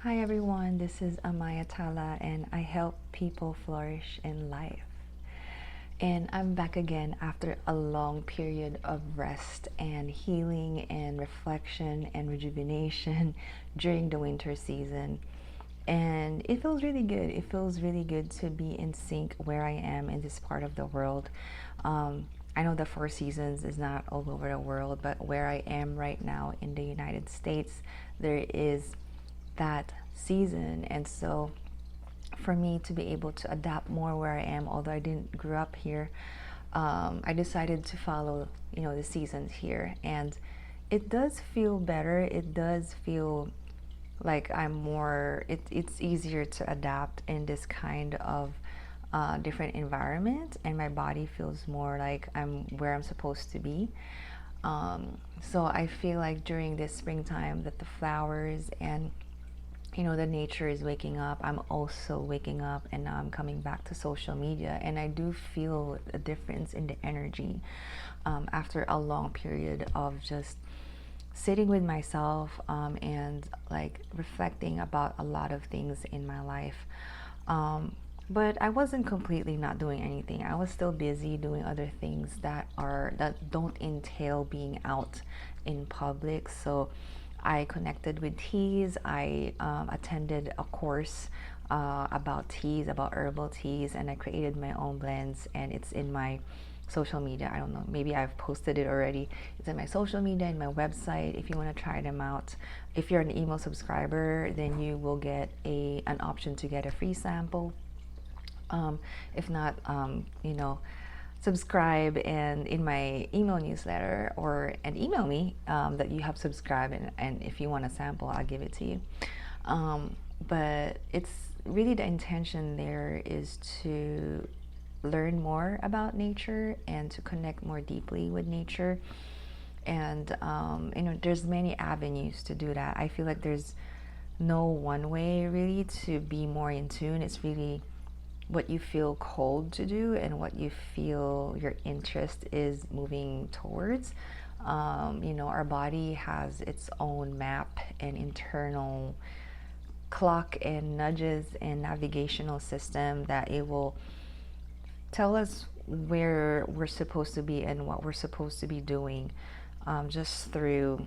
Hi everyone, this is Amaya Tala and I help people flourish in life. And I'm back again after a long period of rest and healing and reflection and rejuvenation during the winter season. And it feels really good. It feels really good to be in sync where I am in this part of the world. I know the Four Seasons is not all over the world, but where I am right now in the United States, there is that season. And so for me to be able to adapt more where I am, although I didn't grow up here, I decided to follow, the seasons here, and it does feel better. It does feel like I'm more. It's easier to adapt in this kind of different environment, and my body feels more like I'm where I'm supposed to be. So I feel like during this springtime that the flowers and the nature is waking up. I'm also waking up, and now I'm coming back to social media, and I do feel a difference in the energy after a long period of just sitting with myself and like reflecting about a lot of things in my life. But I wasn't completely not doing anything. I was still busy doing other things that don't entail being out in public. So I connected with teas. I attended a course about teas, about herbal teas, and I created my own blends, and it's in my social media. I don't know, maybe I've posted it already. It's in my social media and my website if you want to try them out. If you're an email subscriber, then you will get an option to get a free sample. If not, subscribe and in my email newsletter and email me that you have subscribed, and if you want a sample, I'll give it to you. But it's really the intention there is to learn more about nature and to connect more deeply with nature. And there's many avenues to do that. I feel like there's no one way really to be more in tune. It's really what you feel called to do and what you feel your interest is moving towards. Our body has its own map and internal clock and nudges and navigational system that it will tell us where we're supposed to be and what we're supposed to be doing, just through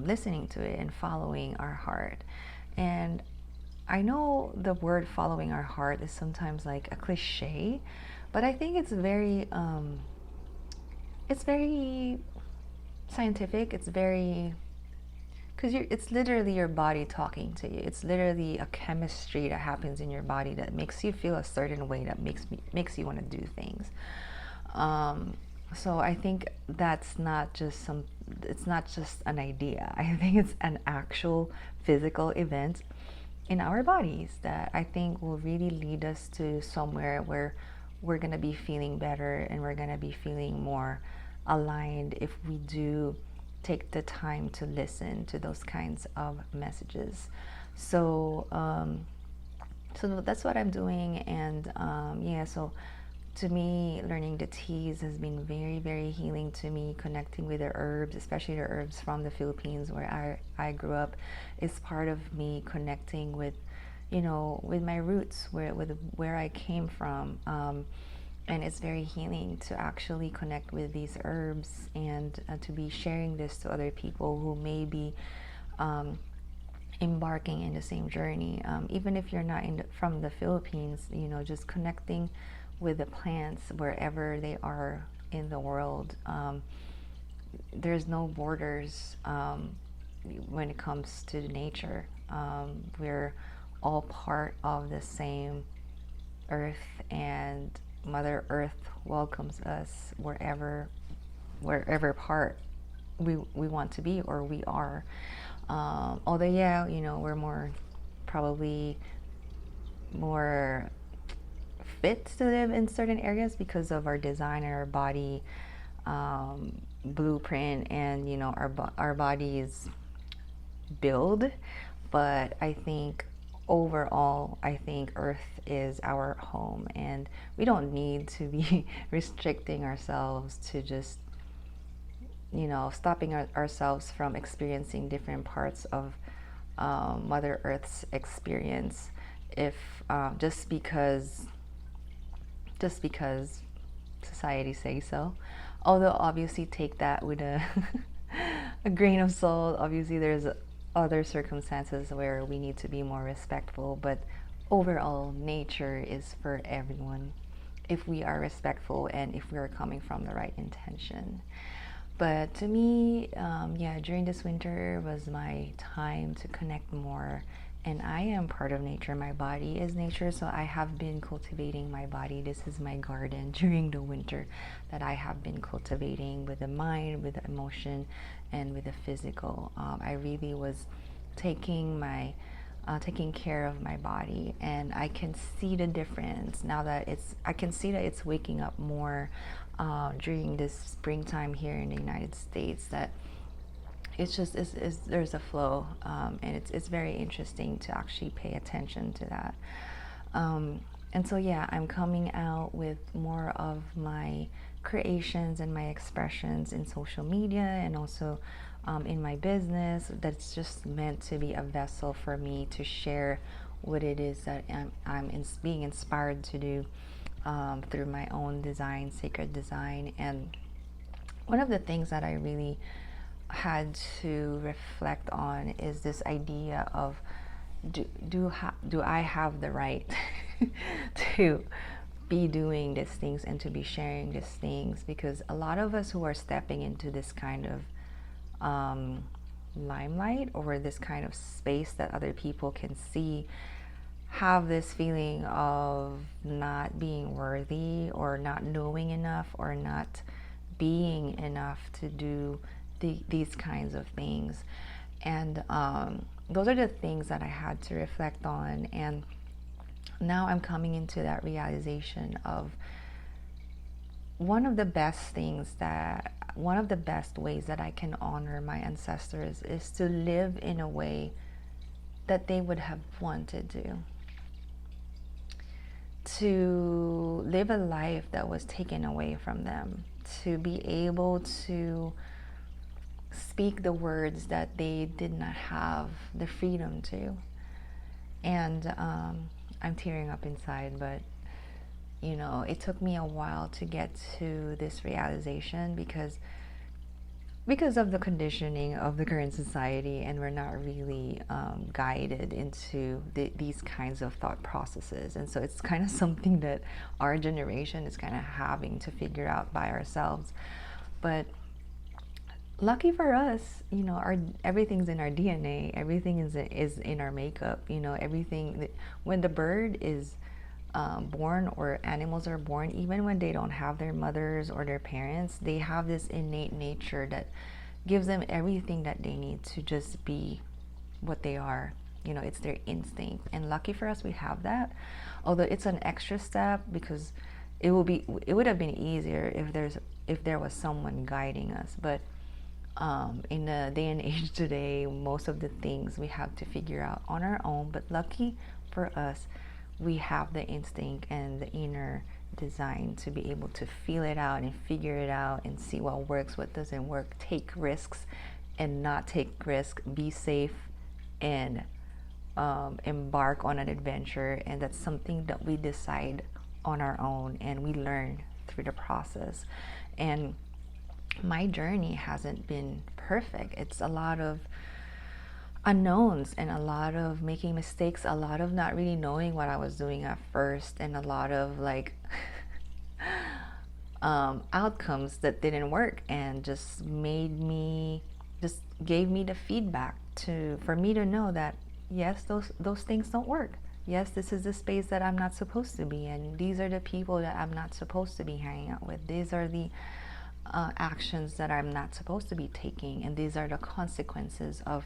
listening to it and following our heart. And I know the word following our heart is sometimes like a cliche, but I think it's very scientific. It's very, because it's literally your body talking to you. It's literally a chemistry that happens in your body that makes you feel a certain way, that makes you want to do things. Um, so I think it's not just an idea. I think it's an actual physical event in our bodies that I think will really lead us to somewhere where we're going to be feeling better and we're going to be feeling more aligned if we do take the time to listen to those kinds of messages. So, so that's what I'm doing, and yeah. So, to me, learning the teas has been very, very healing to me. Connecting with the herbs, especially the herbs from the Philippines, where I grew up, is part of me connecting with, with my roots, where I came from. And it's very healing to actually connect with these herbs and to be sharing this to other people who may be um, embarking in the same journey. Even if you're not from the Philippines, just connecting with the plants wherever they are in the world. There's no borders when it comes to nature. We're all part of the same earth, and Mother Earth welcomes us wherever part we want to be or we are. Although, yeah, we're probably more fit to live in certain areas because of our design and our body blueprint, and our body's build. But I think overall, I think Earth is our home, and we don't need to be restricting ourselves to just stopping ourselves from experiencing different parts of Mother Earth's experience, if just because society says so. Although obviously take that with a a grain of salt. Obviously there's other circumstances where we need to be more respectful, but overall nature is for everyone if we are respectful and if we are coming from the right intention. But to me, yeah, during this winter was my time to connect more. And I am part of nature. My body is nature, so I have been cultivating my body. This is my garden during the winter that I have been cultivating with the mind, with the emotion, and with the physical. I really was taking my taking care of my body, and I can see the difference now that I can see that it's waking up more during this springtime here in the United States. That it's just there's a flow, and it's very interesting to actually pay attention to that. And so yeah, I'm coming out with more of my creations and my expressions in social media, and also in my business. That's just meant to be a vessel for me to share what it is that I'm being inspired to do through my own design, sacred design. And one of the things that I really had to reflect on is this idea of do I have the right to be doing these things and to be sharing these things? Because a lot of us who are stepping into this kind of limelight, or this kind of space that other people can see, have this feeling of not being worthy, or not knowing enough, or not being enough to do these kinds of things. And those are the things that I had to reflect on. And now I'm coming into that realization of one of the best ways that I can honor my ancestors is to live in a way that they would have wanted to live a life that was taken away from them, to be able to speak the words that they did not have the freedom to. And I'm tearing up inside, but you know, it took me a while to get to this realization because of the conditioning of the current society, and we're not really guided into these kinds of thought processes. And so it's kind of something that our generation is kind of having to figure out by ourselves. But lucky for us, you know, everything's in our DNA. Everything is in our makeup. You know, everything. When the bird is born, or animals are born, even when they don't have their mothers or their parents, they have this innate nature that gives them everything that they need to just be what they are. You know, it's their instinct. And lucky for us, we have that. Although it's an extra step, because it would have been easier if there was someone guiding us. But in the day and age today, most of the things we have to figure out on our own. But lucky for us, we have the instinct and the inner design to be able to feel it out and figure it out and see what works, what doesn't work, take risks and not take risks, be safe, and embark on an adventure. And that's something that we decide on our own, and we learn through the process. And my journey hasn't been perfect. It's a lot of unknowns, and a lot of making mistakes, a lot of not really knowing what I was doing at first, and a lot of like outcomes that didn't work, and just gave me the feedback for me to know that yes, those things don't work. Yes, this is the space that I'm not supposed to be in. These are the people that I'm not supposed to be hanging out with. These are the actions that I'm not supposed to be taking, and these are the consequences of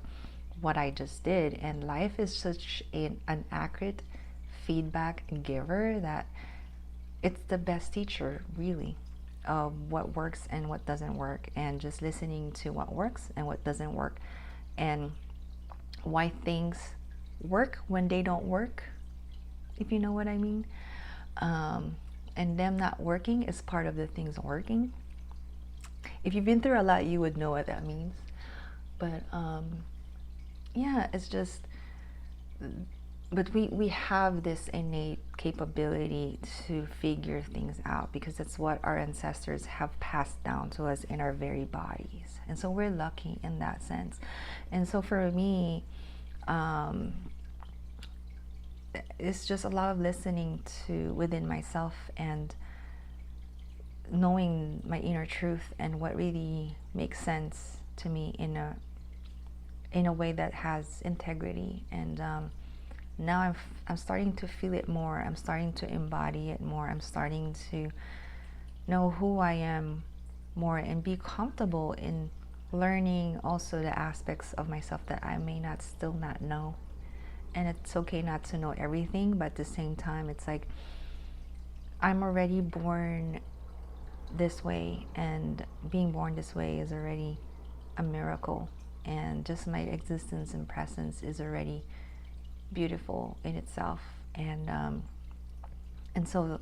what I just did. And life is such an accurate feedback giver that it's the best teacher, really, of what works and what doesn't work, and just listening to what works and what doesn't work, and why things work when they don't work, if you know what I mean. And them not working is part of the things working. If you've been through a lot, you would know what that means. But yeah, it's just, but we have this innate capability to figure things out because that's what our ancestors have passed down to us in our very bodies. And so we're lucky in that sense. And so for me, um, it's just a lot of listening to within myself and knowing my inner truth and what really makes sense to me in a way that has integrity. And now I'm starting to feel it more. I'm starting to embody it more. I'm starting to know who I am more and be comfortable in learning also the aspects of myself that I may not still not know. And it's okay not to know everything, but at the same time, it's like I'm already born this way, and being born this way is already a miracle. And just my existence and presence is already beautiful in itself. And so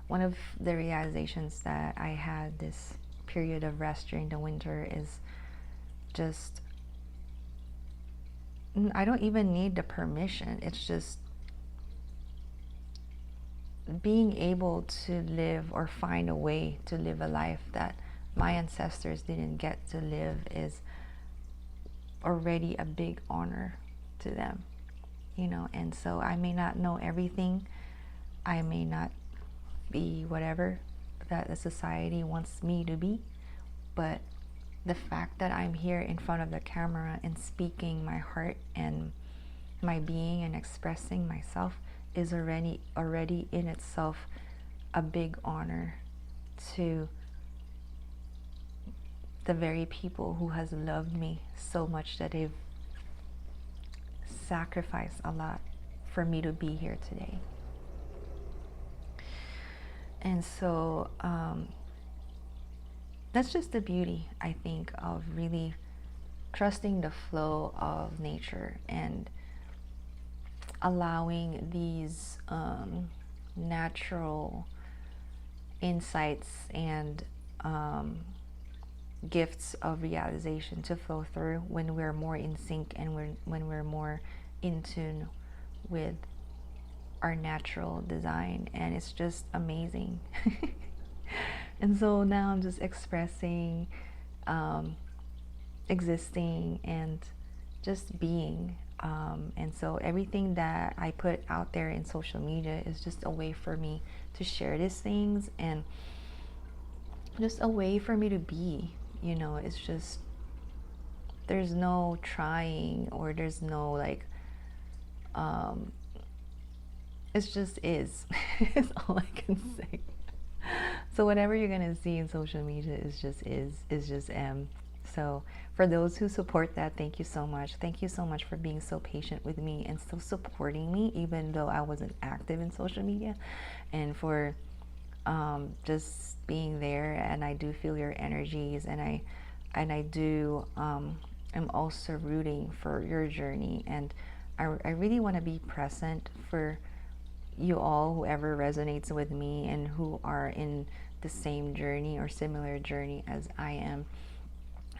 one of the realizations that I had this period of rest during the winter is just, I don't even need the permission. It's just being able to live or find a way to live a life that my ancestors didn't get to live is already a big honor to them, you know. And so I may not know everything. I may not be whatever that the society wants me to be, but the fact that I'm here in front of the camera and speaking my heart and my being and expressing myself is already in itself a big honor to the very people who has loved me so much that they've sacrificed a lot for me to be here today. And so that's just the beauty, I think, of really trusting the flow of nature and allowing these natural insights and gifts of realization to flow through when we're more in sync and when we're more in tune with our natural design. And it's just amazing. And so now I'm just expressing, existing, and just being. And so everything that I put out there in social media is just a way for me to share these things and just a way for me to be. You know, it's just, there's no trying or there's no like, it's just is. It's all I can say. So whatever you're gonna see in social media is just am. So for those who support that, thank you so much. Thank you so much for being so patient with me and still supporting me even though I wasn't active in social media, and for just being there. And I do feel your energies, and I do am also rooting for your journey, and I really want to be present for you all, whoever resonates with me and who are in the same journey or similar journey as I am.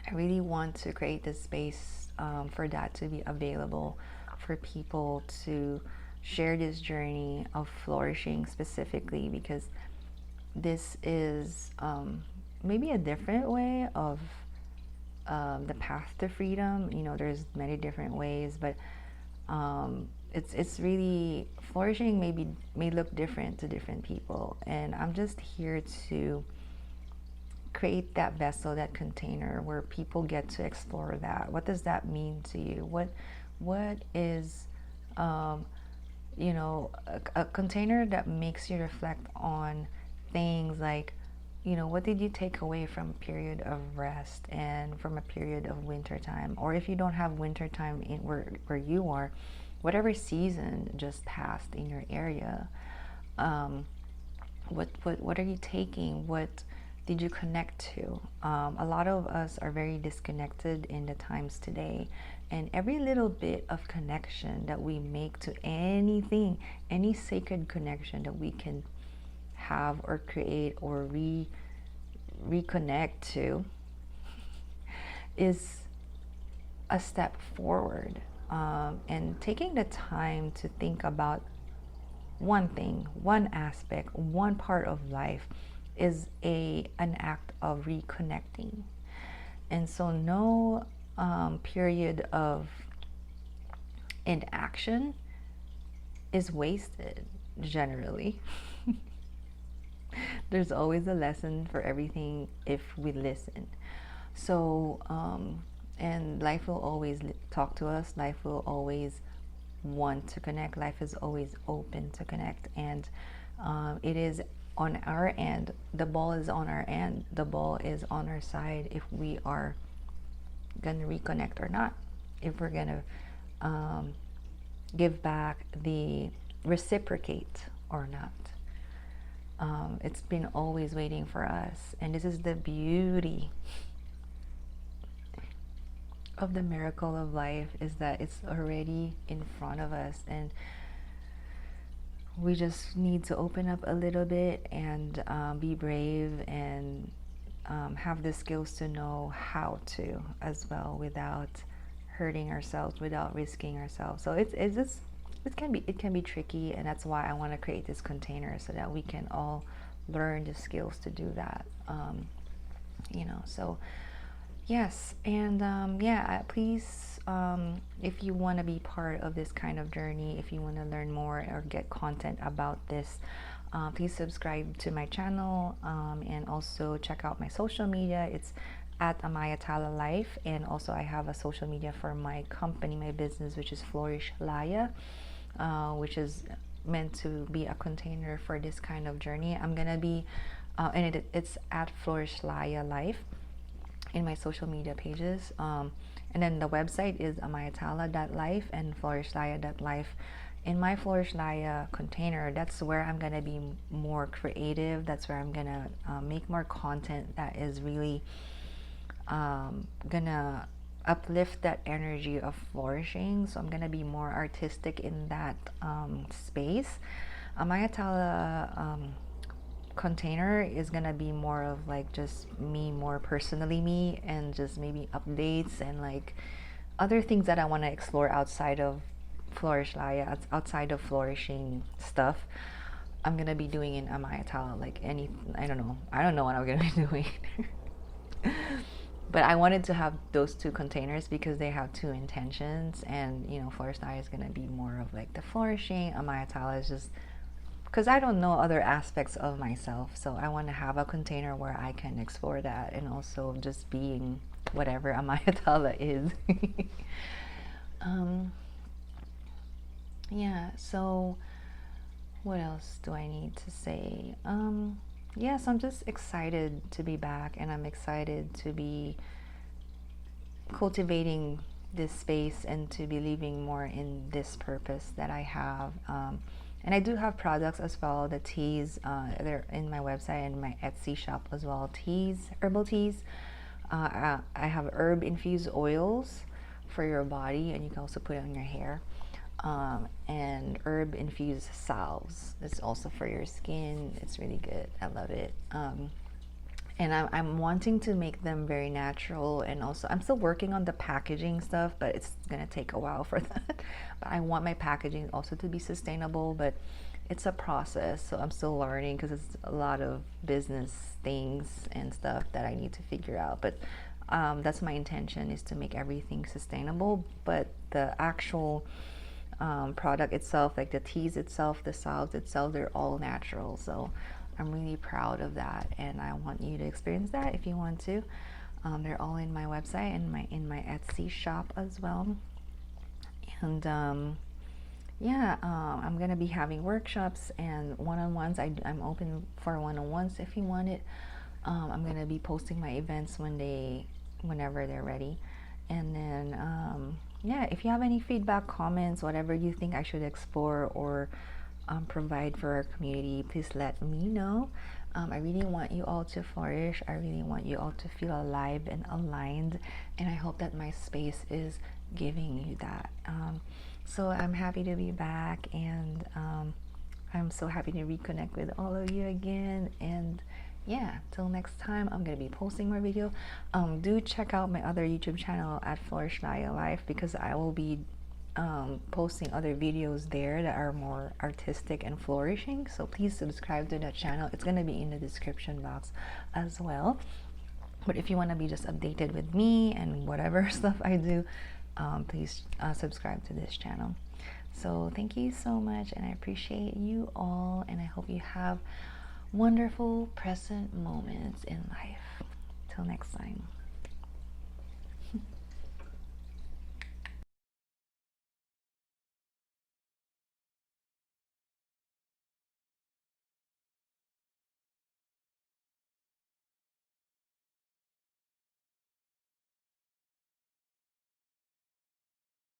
I really want to create this space for that to be available for people to share this journey of flourishing specifically, because this is maybe a different way of the path to freedom. You know, there's many different ways, but it's really, flourishing may look different to different people, and I'm just here to create that vessel, that container where people get to explore that. What does that mean to you? What is you know, a container that makes you reflect on things like, you know, what did you take away from a period of rest and from a period of winter time? Or if you don't have winter time in where you are, whatever season just passed in your area, what are you taking? What did you connect to? A lot of us are very disconnected in the times today, and every little bit of connection that we make to anything, any sacred connection that we can have or create or reconnect to, is a step forward. and taking the time to think about one thing, one aspect, one part of life is an act of reconnecting. And so no period of inaction is wasted generally. There's always a lesson for everything if we listen. So, and life will always talk to us. Life will always want to connect. Life is always open to connect. And it is on our end. The ball is on our end. The ball is on our side if we are going to reconnect or not. If we're going to give back, the reciprocate or not. It's been always waiting for us. And this is the beauty of the miracle of life, is that it's already in front of us, and we just need to open up a little bit and be brave and have the skills to know how to as well, without hurting ourselves, without risking ourselves. So it's just, it can be tricky, and that's why I want to create this container so that we can all learn the skills to do that. So yes, and please, if you want to be part of this kind of journey, if you want to learn more or get content about this, please subscribe to my channel, and also check out my social media. It's at Amayatala Life, and also I have a social media for my company, my business, which is Flourish Laya, which is meant to be a container for this kind of journey. I'm gonna be, and it's at Flourish Laya Life in my social media pages, and then the website is amayatala.life and flourishlaya.life. In my Flourish Laya container, that's where I'm gonna be more creative. That's where I'm gonna make more content that is really gonna uplift that energy of flourishing. So I'm gonna be more artistic in that space. Amayatala container is gonna be more of like just me, more personally me, and just maybe updates and like other things that I want to explore outside of Flourish Laya, outside of flourishing stuff. I'm gonna be doing in Amayatala, like I don't know what I'm gonna be doing. But I wanted to have those two containers because they have two intentions, and Flourish Laya is gonna be more of like the flourishing. Amayatala is just because I don't know other aspects of myself, so I want to have a container where I can explore that, and also just being whatever Amayatala is. So what else do I need to say? Yes, I'm just excited to be back, and I'm excited to be cultivating this space and to be living more in this purpose that I have. And I do have products as well. The teas, they're in my website and my Etsy shop as well. Teas, herbal teas. I have herb infused oils for your body, and you can also put it on your hair. And herb infused salves. It's also for your skin. It's really good. I love it. And I'm wanting to make them very natural, and also I'm still working on the packaging stuff, but it's gonna take a while for that. But I want my packaging also to be sustainable, but it's a process, so I'm still learning because it's a lot of business things and stuff that I need to figure out. But that's my intention, is to make everything sustainable, but the actual product itself, like the teas itself, the salves itself, they're all natural. So I'm really proud of that, and I want you to experience that if you want to. They're all in my website and in my Etsy shop as well. And I'm gonna be having workshops and one-on-ones. I'm open for one-on-ones if you want it. I'm gonna be posting my events whenever they're ready. And then if you have any feedback, comments, whatever you think I should explore or provide for our community, please let me know. I really want you all to flourish. I really want you all to feel alive and aligned, and I hope that my space is giving you that. So I'm happy to be back, and I'm so happy to reconnect with all of you again. And till next time, I'm gonna be posting more video. Do check out my other YouTube channel at Flourish Laya Life, because I will be posting other videos there that are more artistic and flourishing. So please subscribe to that channel. It's going to be in the description box as well. But if you want to be just updated with me and whatever stuff I do, please subscribe to this channel. So thank you so much, and I appreciate you all, and I hope you have wonderful present moments in life. Till next time.